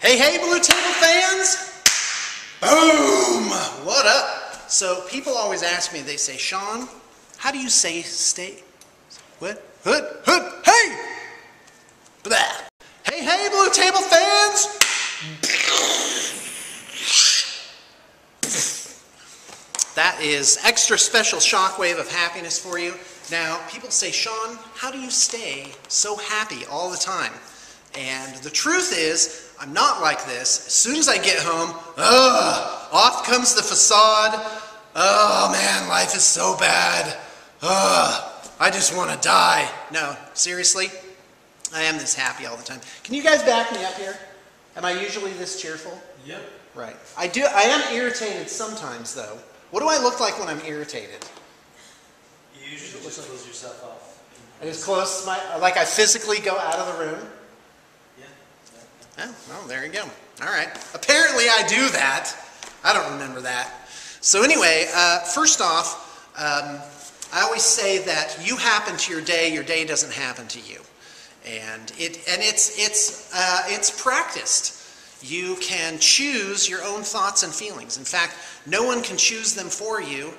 Hey, hey, Blue Table fans! Boom! What up? So people always ask me, they say, Shawn, how do you say stay? What? Hood, hey! Blah. Hey, hey, Blue Table fans! That is extra special shockwave of happiness for you. Now, people say, Shawn, how do you stay so happy all the time? And the truth is, I'm not like this. As soon as I get home, off comes the facade. Oh man, life is so bad. I just want to die. No, seriously, I am this happy all the time. Can you guys back me up here? Am I usually this cheerful? Yep. Right. I am irritated sometimes, though. What do I look like when I'm irritated? You usually just close yourself off. I just close like I physically go out of the room? Yeah. Oh, well, there you go. All right. Apparently I do that. I don't remember that. So anyway, first off, I always say that you happen to your day doesn't happen to you. And it's practiced. You can choose your own thoughts and feelings. In fact, no one can choose them for you.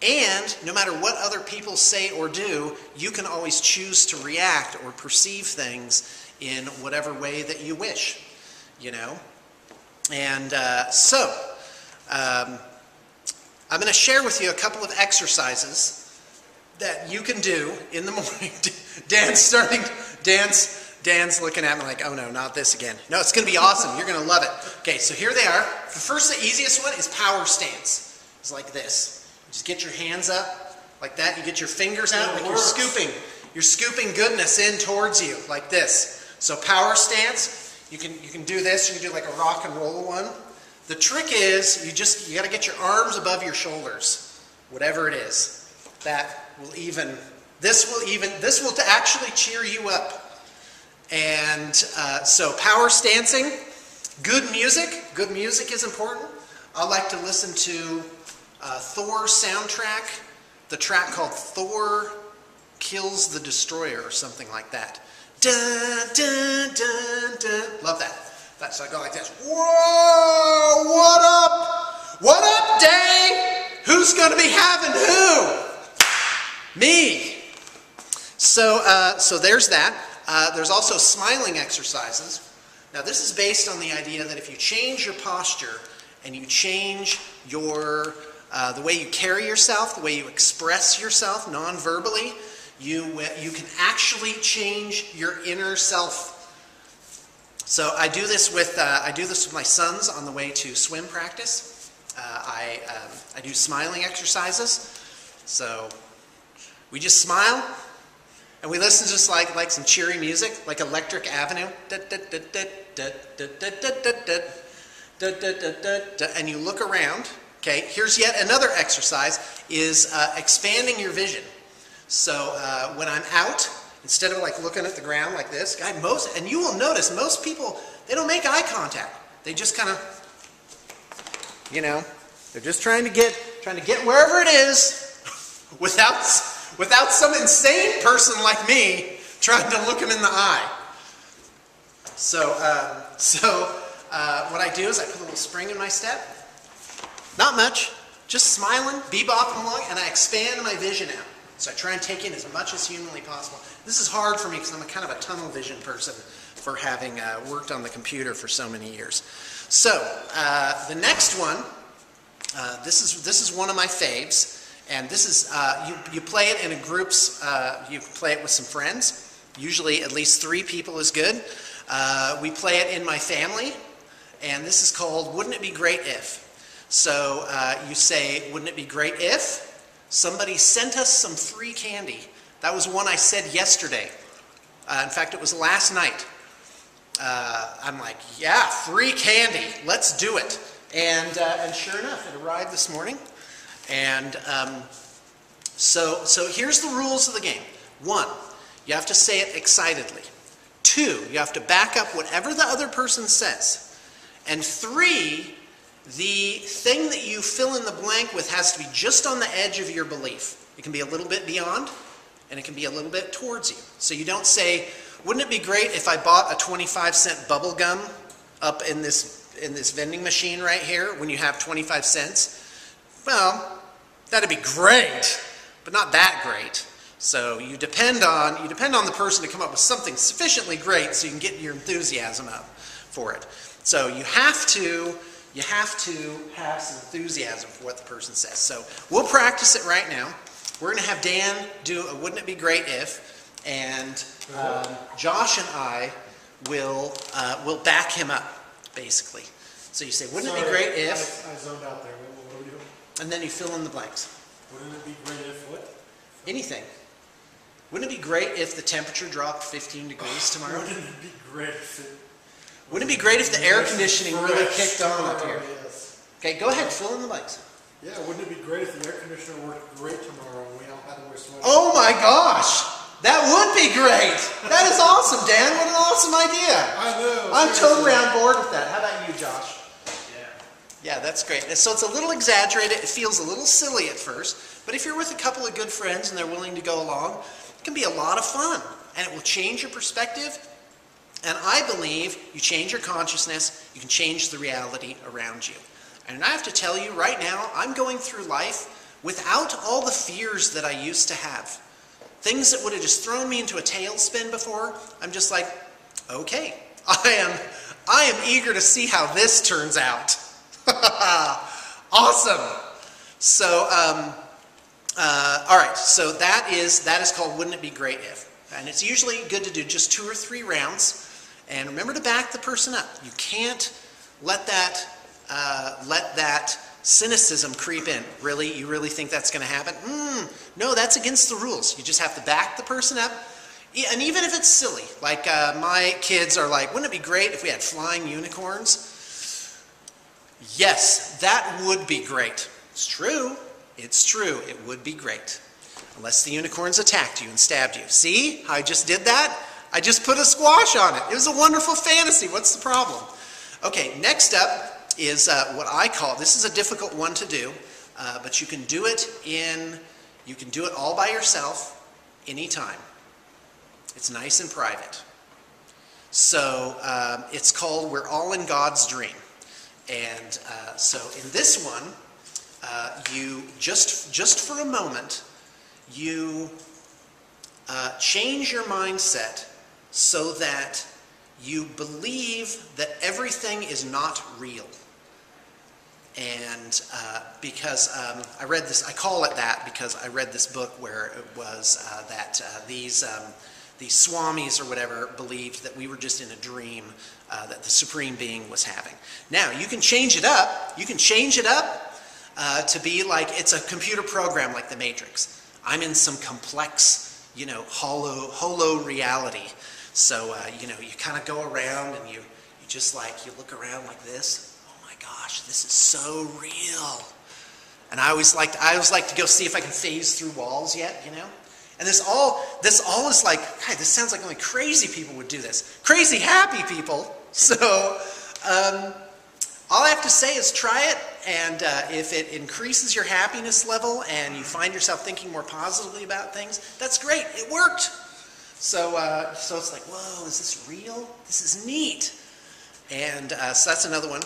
And no matter what other people say or do, you can always choose to react or perceive things in whatever way that you wish, you know. And I'm going to share with you a couple of exercises that you can do in the morning. Dan's looking at me like, oh no, not this again. No, it's going to be awesome. You're going to love it. Okay, so here they are. The first, the easiest one is power stance. It's like this. Just get your hands up like that. You get your fingers out like you're scooping. You're scooping goodness in towards you like this. So power stance, you can do this. You can do like a rock and roll one. The trick is you got to get your arms above your shoulders, whatever it is. This will actually cheer you up. And so power stancing, good music is important. I like to listen to Thor's soundtrack, the track called Thor Kills the Destroyer or something like that. Dun, dun, dun, dun. Love that. So I go like this. Whoa, what up? What up, Day? Who's going to be having who? Me. So there's that. There's also smiling exercises. Now this is based on the idea that if you change your posture and you change your the way you carry yourself, the way you express yourself non-verbally, you can actually change your inner self. So I do this with my sons on the way to swim practice. I do smiling exercises. So we just smile. And we listen to just like some cheery music, like Electric Avenue. And you look around. Okay, here's yet another exercise, is expanding your vision. So when I'm out, instead of like looking at the ground like this, and you will notice most people, they don't make eye contact. They just kind of, you know, they're just trying to get wherever it is without some insane person like me trying to look him in the eye. So what I do is I put a little spring in my step. Not much, just smiling, bebopping along, and I expand my vision out. So I try and take in as much as humanly possible. This is hard for me because I'm kind of a tunnel vision person for having worked on the computer for so many years. So the next one, this is one of my faves. And this is, you play it in groups, you play it with some friends. Usually at least 3 people is good. We play it in my family, and this is called Wouldn't It Be Great If? So you say, wouldn't it be great if somebody sent us some free candy? That was one I said yesterday. In fact, it was last night. I'm like, yeah, free candy, let's do it. And sure enough, it arrived this morning. And so here's the rules of the game. 1, you have to say it excitedly. 2, you have to back up whatever the other person says. And 3, the thing that you fill in the blank with has to be just on the edge of your belief. It can be a little bit beyond, and it can be a little bit towards you. So you don't say, wouldn't it be great if I bought a 25-cent bubble gum up in this vending machine right here when you have 25 cents? Well, that'd be great, but not that great. So you depend on the person to come up with something sufficiently great so you can get your enthusiasm up for it. So you have to have some enthusiasm for what the person says. So we'll practice it right now. We're going to have Dan do a Wouldn't It Be Great If, and Josh and I will back him up, basically. So you say, wouldn't it be great if... I zoned out there. What are we doing? And then you fill in the blanks. Wouldn't it be great if what? Anything. Wouldn't it be great if the temperature dropped 15 degrees tomorrow? Wouldn't it be great if it... Wouldn't it be great if the air conditioning really kicked on up here? Yes. Okay, go ahead, fill in the blanks. Yeah, wouldn't it be great if the air conditioner worked great tomorrow and we all had to wear sweaters? Oh my gosh! That would be great! That is awesome, Dan. What an awesome idea. I know. I'm seriously. totally on board with that. How about you, Josh? Yeah, that's great. So it's a little exaggerated. It feels a little silly at first. But if you're with a couple of good friends and they're willing to go along, it can be a lot of fun. And it will change your perspective. And I believe you change your consciousness, you can change the reality around you. And I have to tell you right now, I'm going through life without all the fears that I used to have. Things that would have just thrown me into a tailspin before, I'm just like, okay, I am eager to see how this turns out. Awesome. So, all right, so that is called Wouldn't It Be Great If? And it's usually good to do just 2 or 3 rounds. And remember to back the person up. You can't let that cynicism creep in. Really? You really think that's going to happen? No, that's against the rules. You just have to back the person up. And even if it's silly, like my kids are like, wouldn't it be great if we had flying unicorns? Yes, that would be great. It's true. It's true. It would be great. Unless the unicorns attacked you and stabbed you. See how I just did that? I just put a squash on it. It was a wonderful fantasy. What's the problem? Okay, next up is what I call, this is a difficult one to do, but you can do it all by yourself anytime. It's nice and private. So it's called We're All in God's Dream. And so in this one, you just for a moment, you change your mindset so that you believe that everything is not real. And because I read this, I call it that because I read this book where it was that these swamis or whatever believed that we were just in a dream that the Supreme Being was having. Now, you can change it up. You can change it up to be like it's a computer program like the Matrix. I'm in some complex, holo reality. So, you kind of go around and you look around like this. Oh my gosh, this is so real. And I always like to go see if I can phase through walls yet, And this all is like, God, this sounds like only crazy people would do this. Crazy happy people. So, all I have to say is try it, and if it increases your happiness level and you find yourself thinking more positively about things, that's great. It worked. So it's like, whoa, is this real? This is neat. And so that's another one.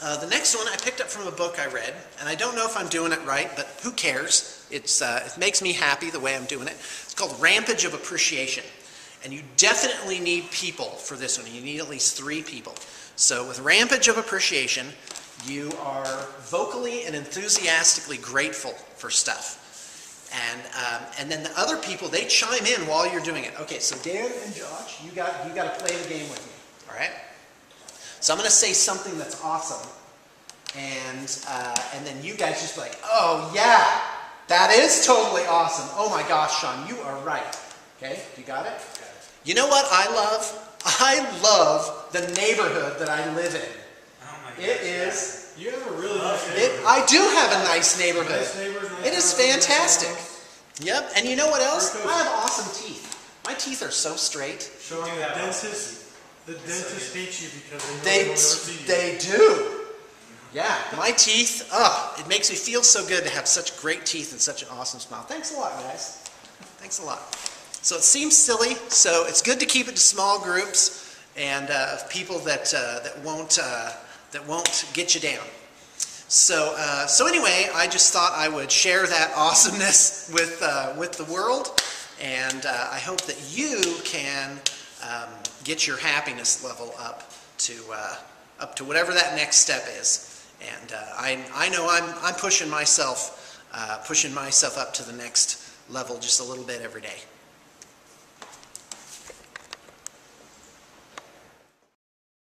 The next one I picked up from a book I read, and I don't know if I'm doing it right, but who cares? It makes me happy the way I'm doing it. It's called Rampage of Appreciation. And you definitely need people for this one. You need at least 3 people. So with Rampage of Appreciation, you are vocally and enthusiastically grateful for stuff. And then the other people, they chime in while you're doing it. Okay, so Dan and Josh, you got to play the game with me, all right? So I'm going to say something that's awesome, and then you guys just be like, oh yeah, that is totally awesome. Oh my gosh, Shawn, you are right. Okay, you got it? You know what I love? I love the neighborhood that I live in. Oh my gosh. It is. You have a really nice neighborhood. I do have a nice neighborhood. Nice neighbors, nice It is houses, fantastic. nice homes. Yep, and you know what else? Very I cozy. have awesome teeth. My teeth are so straight. Shawn, You do the have dentist hates you because they know They they'll never see you. they do. Yeah, my teeth, it makes me feel so good to have such great teeth and such an awesome smile. Thanks a lot, guys. Thanks a lot. So it seems silly, so it's good to keep it to small groups. and of people that won't get you down. So anyway, I just thought I would share that awesomeness with the world, and I hope that you can get your happiness level up to whatever that next step is. And I know I'm pushing myself up to the next level just a little bit every day.